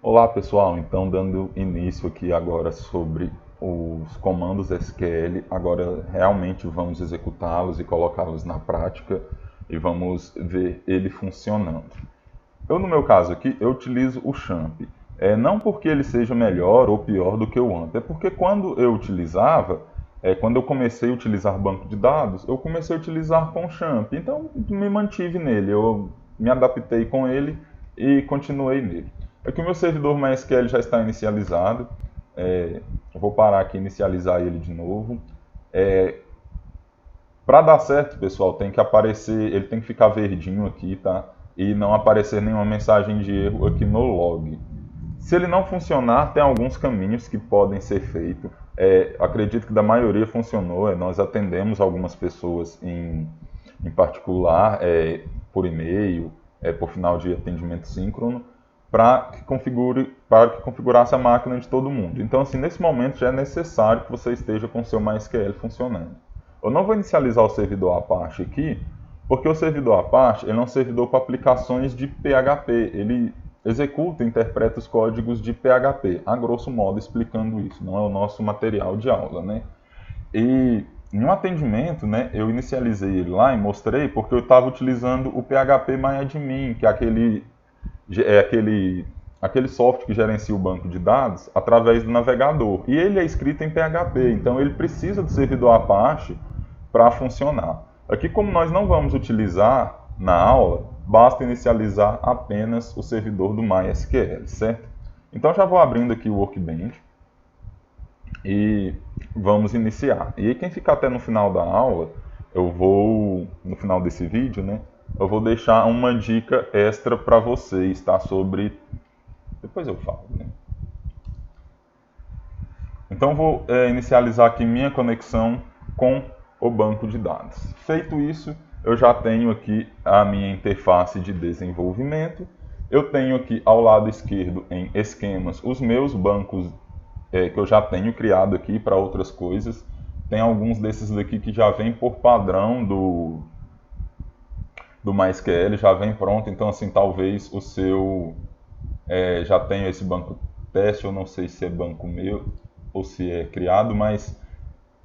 Olá pessoal, então dando início aqui agora sobre os comandos SQL, agora realmente vamos executá-los e colocá-los na prática e vamos ver ele funcionando. Eu no meu caso aqui, eu utilizo o XAMPP, não porque ele seja melhor ou pior do que o AMP, é porque quando eu utilizava, quando eu comecei a utilizar banco de dados, eu comecei a utilizar com o XAMPP, então me mantive nele, eu me adaptei com ele e continuei nele. Aqui o meu servidor MySQL já está inicializado. Eu vou parar aqui e inicializar ele de novo. Para dar certo, pessoal, tem que aparecer, ele tem que ficar verdinho aqui, tá? E não aparecer nenhuma mensagem de erro aqui no log. Se ele não funcionar, tem alguns caminhos que podem ser feitos. Acredito que da maioria funcionou. Nós atendemos algumas pessoas em particular, por e-mail, por final de atendimento síncrono, para que configurasse a máquina de todo mundo. Então, assim, nesse momento já é necessário que você esteja com o seu MySQL funcionando. Eu não vou inicializar o servidor Apache aqui, porque o servidor Apache ele é um servidor para aplicações de PHP. Ele executa e interpreta os códigos de PHP, a grosso modo explicando isso. Não é o nosso material de aula, né? E em um atendimento, né, eu inicializei ele lá e mostrei porque eu estava utilizando o PHP-MyAdmin, que é aquele software que gerencia o banco de dados através do navegador. E ele é escrito em PHP, então ele precisa do servidor Apache para funcionar. Aqui, como nós não vamos utilizar na aula, basta inicializar apenas o servidor do MySQL, certo? Então já vou abrindo aqui o Workbench e vamos iniciar. E aí quem ficar até no final da aula, no final desse vídeo, né, eu vou deixar uma dica extra para vocês, tá? Depois eu falo, né? Então vou inicializar aqui minha conexão com o banco de dados. Feito isso, eu já tenho aqui a minha interface de desenvolvimento. Eu tenho aqui ao lado esquerdo em esquemas os meus bancos que eu já tenho criado aqui para outras coisas. Tem alguns desses daqui que já vem por padrão do MySQL, já vem pronto. Então, assim, talvez o seu já tenha esse banco teste. Eu não sei se é banco meu ou se é criado, mas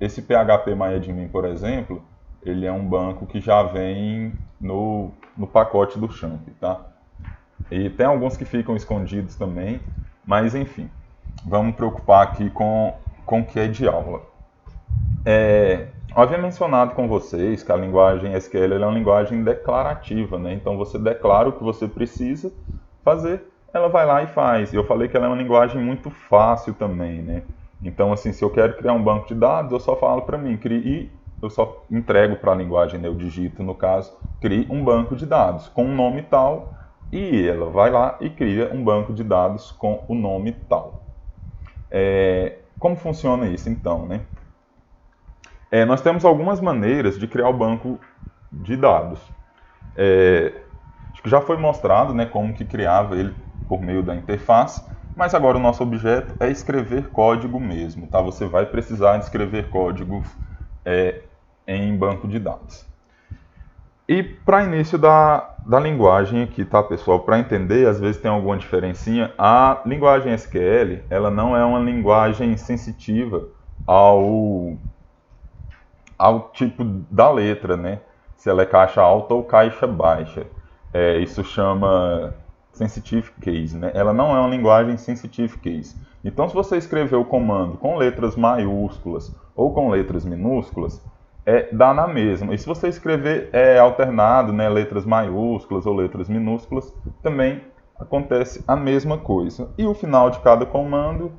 esse PHP-MyAdmin, por exemplo, ele é um banco que já vem no pacote do XAMPP, tá? E tem alguns que ficam escondidos também, mas enfim, vamos preocupar aqui com o que é de aula. Eu havia mencionado com vocês que a linguagem SQL é uma linguagem declarativa, né? Então você declara o que você precisa fazer, ela vai lá e faz. Eu falei que ela é uma linguagem muito fácil também, né? Então, assim, se eu quero criar um banco de dados, eu só falo para mim, eu só entrego para a linguagem, né? Eu digito, no caso, crie um banco de dados com um nome tal, e ela vai lá e cria um banco de dados com o nome tal. Como funciona isso, então, né? Nós temos algumas maneiras de criar o banco de dados. Acho que já foi mostrado, né, como que criava ele por meio da interface, mas agora o nosso objeto é escrever código mesmo, tá? Você vai precisar de escrever códigos em banco de dados. E para início da linguagem aqui, tá, pessoal? Para entender, às vezes tem alguma diferencinha. A linguagem SQL, ela não é uma linguagem sensitiva ao tipo da letra, né? Se ela é caixa alta ou caixa baixa. Isso chama sensitive case, né? Ela não é uma linguagem sensitive case. Então, se você escrever o comando com letras maiúsculas ou com letras minúsculas, dá na mesma. E se você escrever alternado, né, letras maiúsculas ou letras minúsculas, também acontece a mesma coisa. E o final de cada comando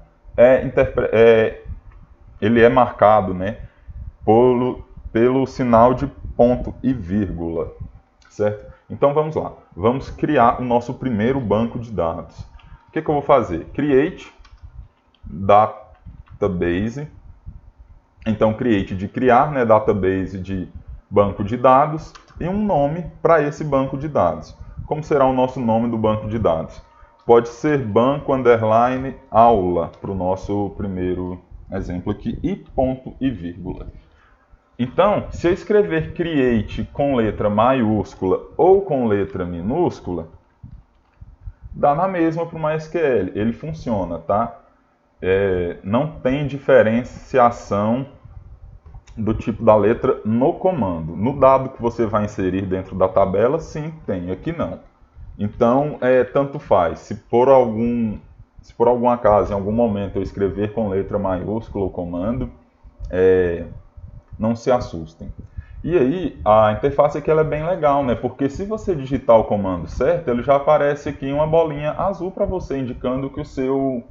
ele é marcado, né, pelo sinal de ponto e vírgula, certo? Então vamos lá, vamos criar o nosso primeiro banco de dados. O que eu vou fazer? Create database. Então create de criar, né, database de banco de dados e um nome para esse banco de dados. Como será o nosso nome do banco de dados? Pode ser banco underline aula para o nosso primeiro exemplo aqui e ponto e vírgula. Então, se eu escrever create com letra maiúscula ou com letra minúscula, dá na mesma para o MySQL, ele funciona, tá? Não tem diferenciação do tipo da letra no comando. No dado que você vai inserir dentro da tabela, sim, tem, aqui não. Então, tanto faz. Se por algum acaso, em algum momento, eu escrever com letra maiúscula o comando, não se assustem. E aí, a interface aqui ela é bem legal, né? Porque se você digitar o comando certo, ele já aparece aqui uma bolinha azul para você, indicando que o seu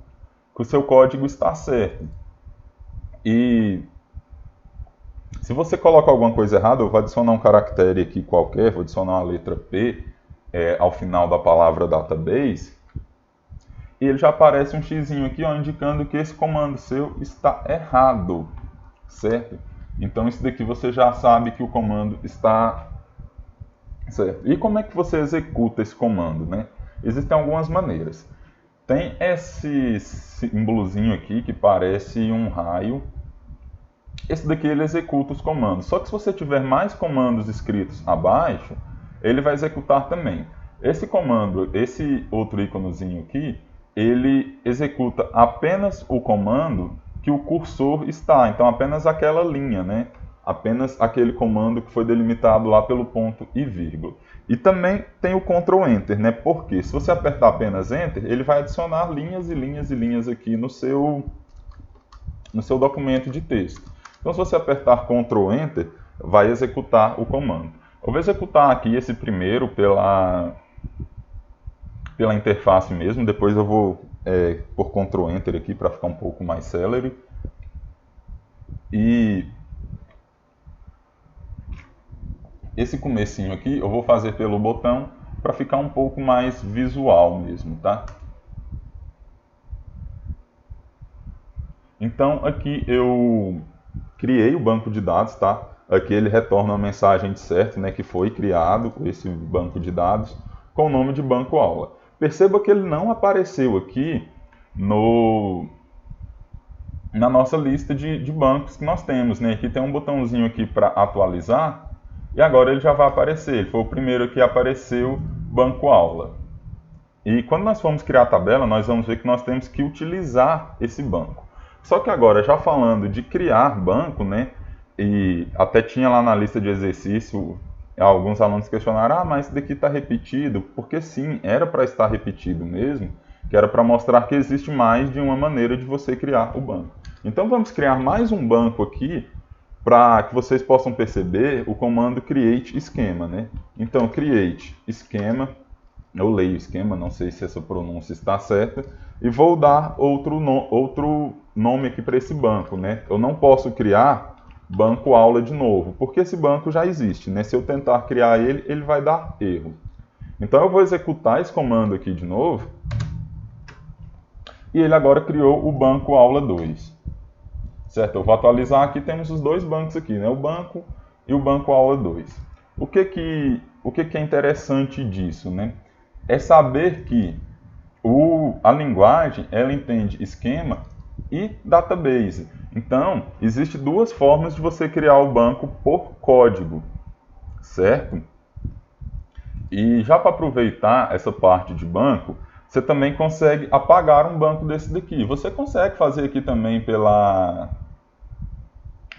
código está certo. E se você coloca alguma coisa errada, eu vou adicionar um caractere aqui qualquer, vou adicionar uma letra P ao final da palavra database, e ele já aparece um xizinho aqui, ó, indicando que esse comando seu está errado, certo? Então isso daqui você já sabe que o comando está certo. E como é que você executa esse comando, né? Existem algumas maneiras. Tem esse símbolozinho aqui que parece um raio. Esse daqui ele executa os comandos. Só que se você tiver mais comandos escritos abaixo, ele vai executar também. Esse comando, esse outro íconezinho aqui, ele executa apenas o comando que o cursor está. Então apenas aquela linha, né? Apenas aquele comando que foi delimitado lá pelo ponto e vírgula. E também tem o Ctrl Enter, né? Porque se você apertar apenas Enter, ele vai adicionar linhas e linhas e linhas aqui no seu documento de texto. Então se você apertar Ctrl Enter, vai executar o comando. Eu vou executar aqui esse primeiro pela interface mesmo, depois eu vou por Ctrl Enter aqui para ficar um pouco mais célere. E esse comecinho aqui eu vou fazer pelo botão para ficar um pouco mais visual mesmo, tá? Então aqui eu criei o banco de dados, tá? Aqui ele retorna uma mensagem de certo, né, que foi criado esse banco de dados com o nome de banco aula. Perceba que ele não apareceu aqui na nossa lista de bancos que nós temos, né? Aqui tem um botãozinho aqui para atualizar e agora ele já vai aparecer. Ele foi o primeiro que apareceu, banco aula. E quando nós formos criar a tabela, nós vamos ver que nós temos que utilizar esse banco. Só que agora, já falando de criar banco, né? E até tinha lá na lista de exercício, alguns alunos questionaram, mas isso daqui está repetido, porque sim, era para estar repetido mesmo, que era para mostrar que existe mais de uma maneira de você criar o banco. Então vamos criar mais um banco aqui, para que vocês possam perceber o comando create esquema, né? Então create esquema, eu leio esquema, não sei se essa pronúncia está certa, e vou dar outro nome aqui para esse banco, né? Eu não posso criar banco aula de novo, porque esse banco já existe, né? Se eu tentar criar ele, ele vai dar erro. Então eu vou executar esse comando aqui de novo, e ele agora criou o banco aula 2. Certo? Eu vou atualizar aqui, temos os dois bancos aqui, né? O banco e o banco aula 2. O que é interessante disso, né? É saber que a linguagem, ela entende esquema e database. Então, existem duas formas de você criar o banco por código, certo? E já para aproveitar essa parte de banco, você também consegue apagar um banco desse daqui. Você consegue fazer aqui também pela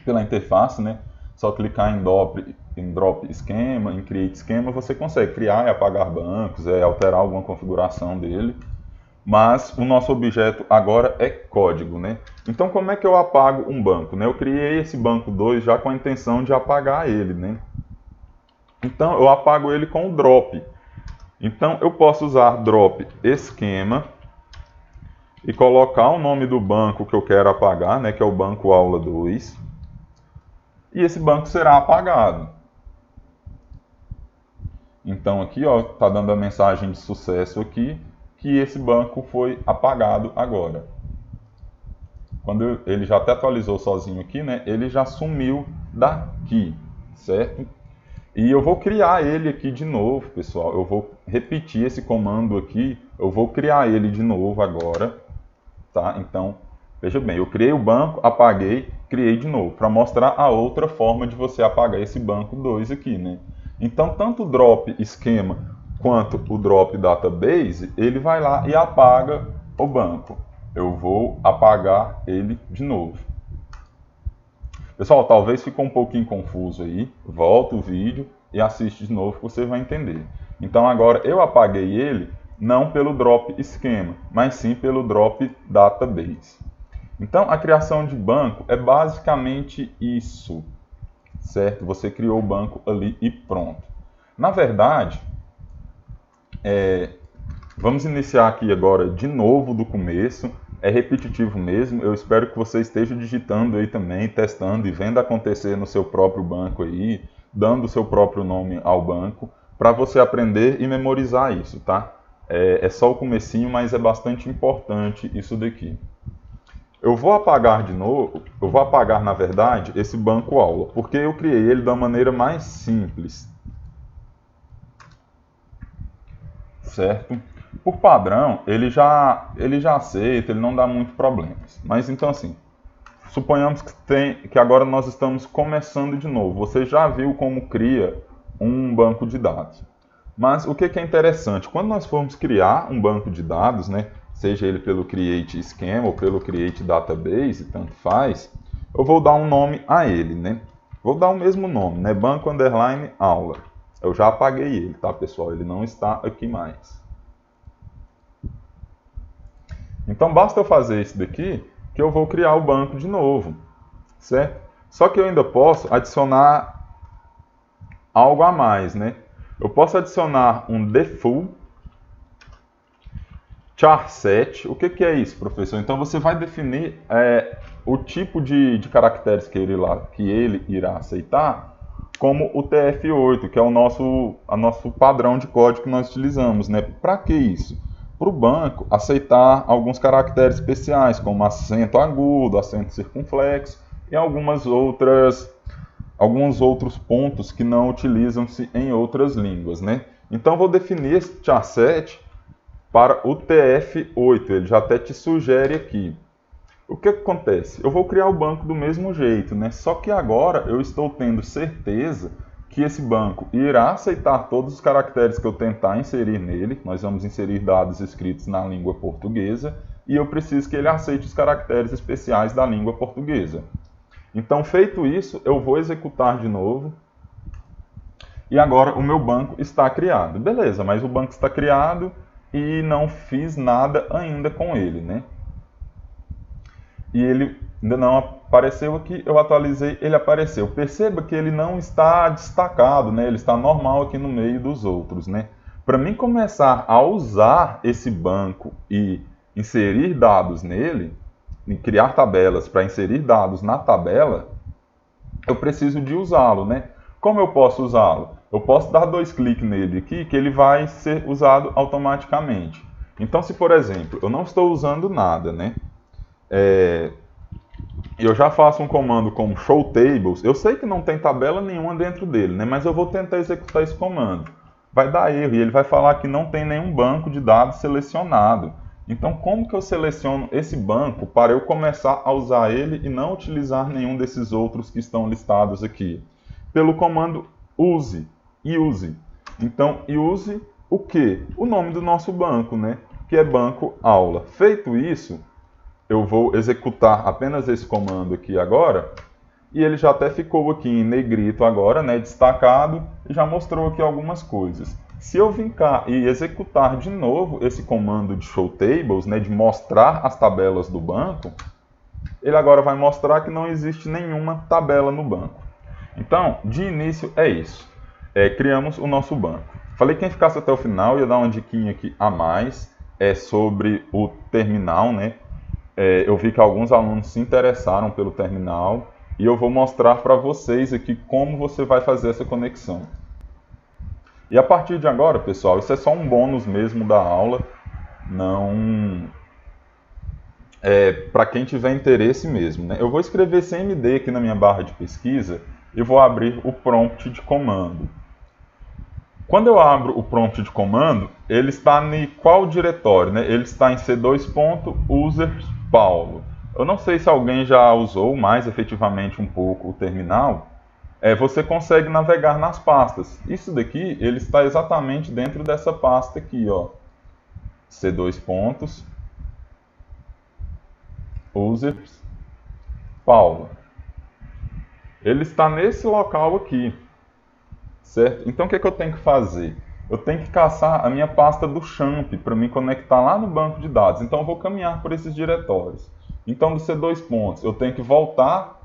interface, né? Só clicar em drop esquema, em create esquema, você consegue criar e apagar bancos, alterar alguma configuração dele. Mas o nosso objeto agora é código, né? Então como é que eu apago um banco, né? Eu criei esse banco 2 já com a intenção de apagar ele, né? Então eu apago ele com o drop. Então eu posso usar drop esquema e colocar o nome do banco que eu quero apagar, né? Que é o banco aula 2. E esse banco será apagado. Então aqui, ó, tá dando a mensagem de sucesso aqui, que esse banco foi apagado agora. Quando ele já até atualizou sozinho aqui, né, ele já sumiu daqui, certo? E eu vou criar ele aqui de novo, pessoal. Eu vou repetir esse comando aqui, eu vou criar ele de novo agora, tá? Então, veja bem, eu criei o banco, apaguei, criei de novo, para mostrar a outra forma de você apagar esse banco 2 aqui, né? Então, tanto o drop esquema quanto o drop database, ele vai lá e apaga o banco. Eu vou apagar ele de novo. Pessoal, talvez ficou um pouquinho confuso aí. Volta o vídeo e assiste de novo que você vai entender. Então agora eu apaguei ele não pelo drop esquema, mas sim pelo drop database. Então a criação de banco é basicamente isso, certo? Você criou o banco ali e pronto. Na verdade, vamos iniciar aqui agora de novo do começo. É repetitivo mesmo, eu espero que você esteja digitando aí também, testando e vendo acontecer no seu próprio banco aí, dando o seu próprio nome ao banco, para você aprender e memorizar isso, tá? É só o comecinho, mas é bastante importante isso daqui. Eu vou apagar de novo, eu vou apagar na verdade esse banco aula, porque eu criei ele da maneira mais simples, certo? Por padrão, ele já aceita, ele não dá muito problemas. Mas então assim, suponhamos que agora nós estamos começando de novo. Você já viu como cria um banco de dados. Mas o que é interessante, quando nós formos criar um banco de dados, né, seja ele pelo Create Schema ou pelo Create Database, tanto faz, eu vou dar um nome a ele, né? Vou dar o mesmo nome, né? Banco underline aula. Eu já apaguei ele, tá, pessoal? Ele não está aqui mais. Então basta eu fazer isso daqui que eu vou criar o banco de novo, certo? Só que eu ainda posso adicionar algo a mais, né? Eu posso adicionar um default charset. O que é isso, professor? Então você vai definir o tipo de caracteres que ele irá aceitar como o TF8, que é o nosso padrão de código que nós utilizamos, né? Para que isso? Para o banco aceitar alguns caracteres especiais, como acento agudo, acento circunflexo e alguns outros pontos que não utilizam-se em outras línguas, né? Então vou definir esse charset para o TF8, ele já até te sugere aqui. O que acontece? Eu vou criar o banco do mesmo jeito, né? Só que agora eu estou tendo certeza que esse banco irá aceitar todos os caracteres que eu tentar inserir nele. Nós vamos inserir dados escritos na língua portuguesa e eu preciso que ele aceite os caracteres especiais da língua portuguesa. Então, feito isso, eu vou executar de novo e agora o meu banco está criado. Beleza, mas o banco está criado e não fiz nada ainda com ele, né? E ele ainda não apareceu aqui, eu atualizei, ele apareceu. Perceba que ele não está destacado, né? Ele está normal aqui no meio dos outros, né? Para mim começar a usar esse banco e inserir dados nele, e criar tabelas para inserir dados na tabela, eu preciso de usá-lo, né? Como eu posso usá-lo? Eu posso dar 2 cliques nele aqui, que ele vai ser usado automaticamente. Então, se por exemplo, eu não estou usando nada, né? Eu já faço um comando como show tables, eu sei que não tem tabela nenhuma dentro dele, né? Mas eu vou tentar executar esse comando. Vai dar erro e ele vai falar que não tem nenhum banco de dados selecionado. Então como que eu seleciono esse banco para eu começar a usar ele e não utilizar nenhum desses outros que estão listados aqui? Pelo comando use. Então use o quê? O nome do nosso banco, né? Que é banco aula. Feito isso, eu vou executar apenas esse comando aqui agora, e ele já até ficou aqui em negrito agora, né, destacado, e já mostrou aqui algumas coisas. Se eu vir cá e executar de novo esse comando de show tables, né, de mostrar as tabelas do banco, ele agora vai mostrar que não existe nenhuma tabela no banco. Então, de início é isso. Criamos o nosso banco. Falei que quem ficasse até o final ia dar uma diquinha aqui a mais, sobre o terminal, né? Eu vi que alguns alunos se interessaram pelo terminal e eu vou mostrar para vocês aqui como você vai fazer essa conexão. E a partir de agora, pessoal, isso é só um bônus mesmo da aula, não para quem tiver interesse mesmo, né? Eu vou escrever CMD aqui na minha barra de pesquisa e vou abrir o prompt de comando. Quando eu abro o prompt de comando, ele está em qual diretório, né? Ele está em c2.users.paulo. Eu não sei se alguém já usou mais efetivamente um pouco o terminal, você consegue navegar nas pastas. Isso daqui, ele está exatamente dentro dessa pasta aqui, ó. C2 pontos, users, Paula. Ele está nesse local aqui, certo? Então o que é que eu tenho que fazer? Eu tenho que caçar a minha pasta do champ para me conectar lá no banco de dados. Então eu vou caminhar por esses diretórios. Então do C2 pontos, eu tenho que voltar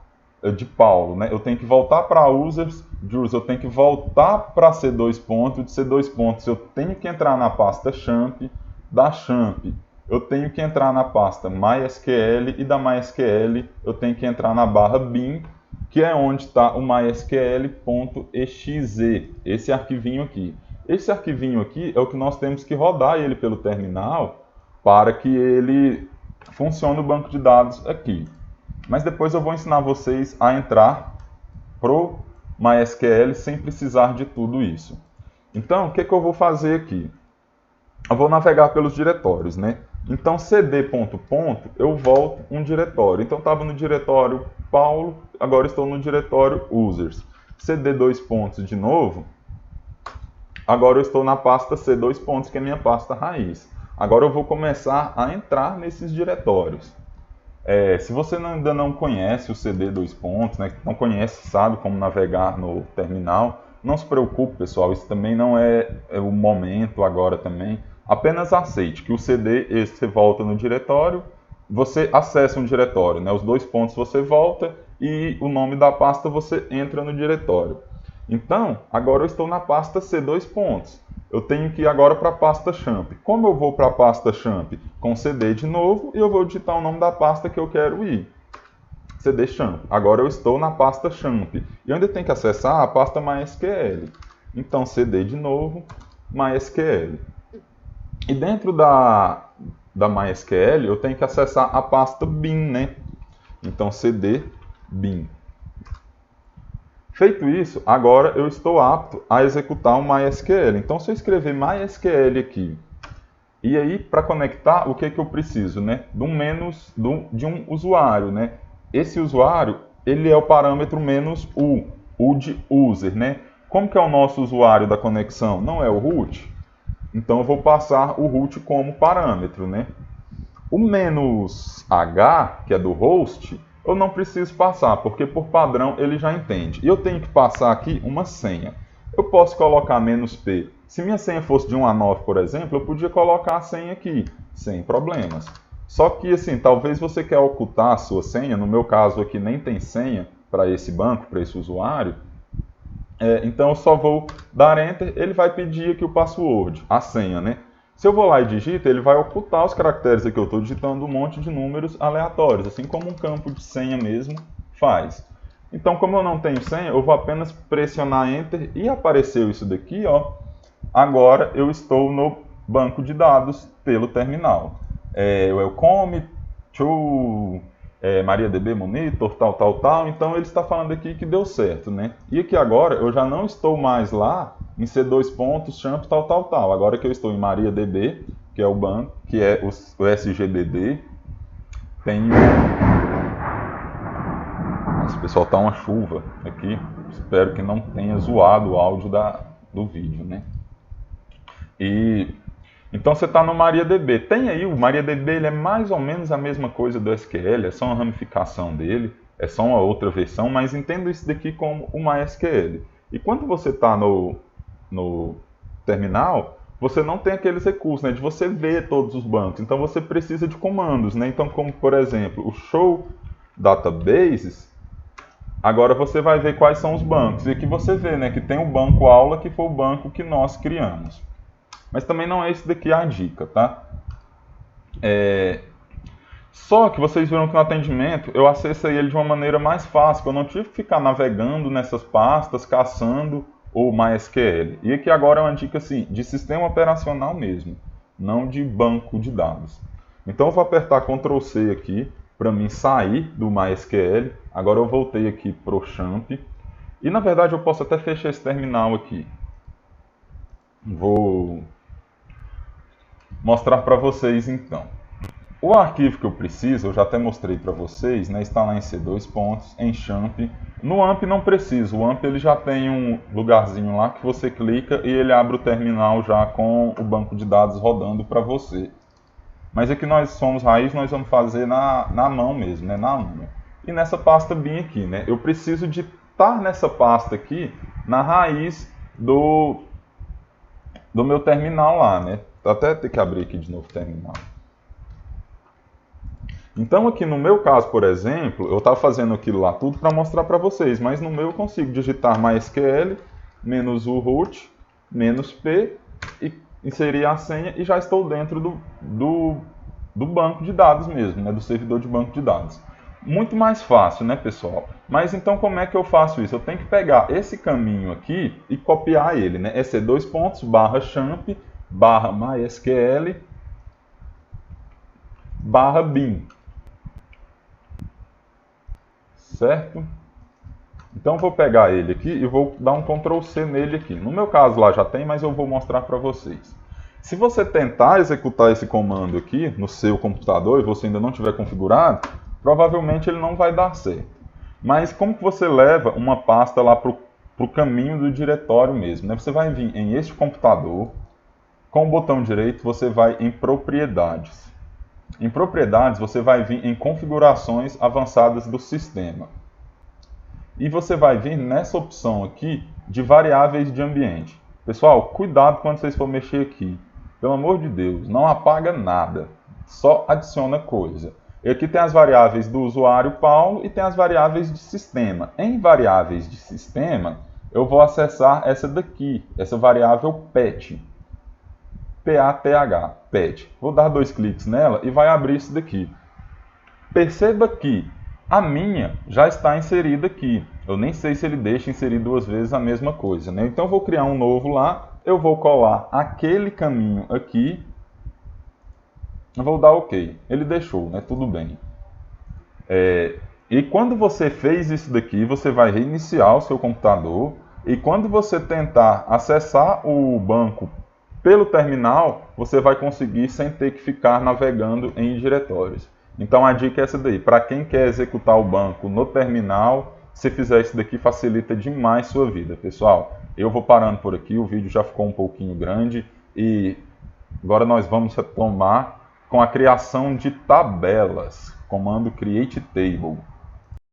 de Paulo, né? Eu tenho que voltar para users, Jules, eu tenho que voltar para C2 pontos, de C2 pontos eu tenho que entrar na pasta champ, da champ eu tenho que entrar na pasta MySQL e da MySQL eu tenho que entrar na barra bin, que é onde está o mysql.exe, esse arquivinho aqui. Esse arquivinho aqui é o que nós temos que rodar ele pelo terminal para que ele funcione o banco de dados aqui. Mas depois eu vou ensinar vocês a entrar pro MySQL sem precisar de tudo isso. Então, o que eu vou fazer aqui? Eu vou navegar pelos diretórios, né? Então, cd ponto ponto, eu volto um diretório. Então, estava no diretório Paulo, agora estou no diretório users. cd dois pontos de novo, agora eu estou na pasta c2 pontos, que é a minha pasta raiz. Agora eu vou começar a entrar nesses diretórios. Se você ainda não conhece o cd dois pontos, né, não conhece, sabe como navegar no terminal, não se preocupe, pessoal, isso também não é o momento agora também. Apenas aceite que o CD, você volta no diretório, você acessa um diretório, né? Os dois pontos você volta e o nome da pasta você entra no diretório. Então, agora eu estou na pasta C2 pontos. Eu tenho que ir agora para a pasta champ. Como eu vou para a pasta champ? Com CD de novo e eu vou digitar o nome da pasta que eu quero ir. CD champ. Agora eu estou na pasta champ. E eu ainda tenho que acessar a pasta MySQL. Então, CD de novo, MySQL. E dentro da MySQL, eu tenho que acessar a pasta bin, né? Então, cd bin. Feito isso, agora eu estou apto a executar o MySQL. Então, se eu escrever MySQL aqui, e aí, para conectar, o que é que eu preciso, né? De um usuário, né? Esse usuário, ele é o parâmetro menos o de user, né? Como que é o nosso usuário da conexão? Não é o root? Então eu vou passar o root como parâmetro, né? O menos "h", que é do host, eu não preciso passar, porque por padrão ele já entende. E eu tenho que passar aqui uma senha. Eu posso colocar "-p". Se minha senha fosse de 1 a 9, por exemplo, eu podia colocar a senha aqui, sem problemas. Só que, assim, talvez você quer ocultar a sua senha, no meu caso aqui nem tem senha para esse banco, para esse usuário, então eu só vou dar Enter, ele vai pedir aqui o password, a senha, né? Se eu vou lá e digito, ele vai ocultar os caracteres aqui, eu estou digitando um monte de números aleatórios, assim como um campo de senha mesmo faz. Então, como eu não tenho senha, eu vou apenas pressionar Enter e apareceu isso daqui, ó. Agora eu estou no banco de dados pelo terminal. Welcome to MariaDB Monitor, tal. Então ele está falando aqui que deu certo, né? E aqui agora eu já não estou mais lá em C2 pontos, champ, tal. Agora que eu estou em MariaDB, que é o banco, que é o SGBD, tem... Nossa, pessoal, tá uma chuva aqui. Espero que não tenha zoado o áudio do vídeo, né? Então você está no MariaDB. Tem aí, o MariaDB ele é mais ou menos a mesma coisa do SQL, é só uma ramificação dele, é só uma outra versão, mas entenda isso daqui como o MySQL. E quando você está no terminal, você não tem aqueles recursos, né, de você ver todos os bancos. Então você precisa de comandos, né? Então, como por exemplo, o show databases, agora você vai ver quais são os bancos. E aqui você vê, né, que tem o banco aula, que foi o banco que nós criamos. Mas também não é esse daqui a dica, tá? Só que vocês viram que no atendimento eu acessei ele de uma maneira mais fácil, eu não tive que ficar navegando nessas pastas, caçando o MySQL. E aqui agora é uma dica assim, de sistema operacional mesmo, não de banco de dados. Então eu vou apertar Ctrl C aqui, para mim sair do MySQL. Agora eu voltei aqui para o champ. E na verdade eu posso até fechar esse terminal aqui. Vou mostrar para vocês então. O arquivo que eu preciso, eu já até mostrei para vocês, né, está lá em C2 pontos, em Champ. No AMP não preciso, o AMP ele já tem um lugarzinho lá que você clica e ele abre o terminal já com o banco de dados rodando para você. Mas aqui nós somos raiz, nós vamos fazer na mão mesmo, né, na unha. E nessa pasta bin aqui, né, eu preciso de estar nessa pasta aqui, na raiz do meu terminal lá, né. Até ter que abrir aqui de novo o terminal. Então aqui no meu caso, por exemplo, eu estava fazendo aquilo lá tudo para mostrar para vocês, mas no meu eu consigo digitar MySQL, menos o root, menos P, e inserir a senha e já estou dentro do banco de dados mesmo, né, do servidor de banco de dados. Muito mais fácil, né, pessoal? Mas então como é que eu faço isso? Eu tenho que pegar esse caminho aqui e copiar ele, né? EC2 pontos, /champ, /mysql, /bin. Certo? Então eu vou pegar ele aqui e vou dar um Ctrl C nele aqui. No meu caso lá já tem, mas eu vou mostrar para vocês. Se você tentar executar esse comando aqui no seu computador e você ainda não tiver configurado, provavelmente ele não vai dar certo. Mas como que você leva uma pasta lá para o caminho do diretório mesmo, né? Você vai vir em este computador, com o botão direito você vai em propriedades. Em propriedades, você vai vir em configurações avançadas do sistema. E você vai vir nessa opção aqui de variáveis de ambiente. Pessoal, cuidado quando vocês for mexer aqui. Pelo amor de Deus, não apaga nada. Só adiciona coisa. E aqui tem as variáveis do usuário Paulo e tem as variáveis de sistema. Em variáveis de sistema, eu vou acessar essa daqui, essa variável PATH. P-A-T-H, PATH. Vou dar 2 cliques nela e vai abrir isso daqui. Perceba que a minha já está inserida aqui. Eu nem sei se ele deixa inserir 2 vezes a mesma coisa, né? Então eu vou criar um novo lá, eu vou colar aquele caminho aqui, eu vou dar OK. Ele deixou, né? Tudo bem. E quando você fez isso daqui, você vai reiniciar o seu computador e quando você tentar acessar o banco pelo terminal, você vai conseguir sem ter que ficar navegando em diretórios. Então a dica é essa daí. Para quem quer executar o banco no terminal, se fizer isso daqui, facilita demais sua vida, pessoal. Eu vou parando por aqui, o vídeo já ficou um pouquinho grande e agora nós vamos retomar com a criação de tabelas. Comando Create Table.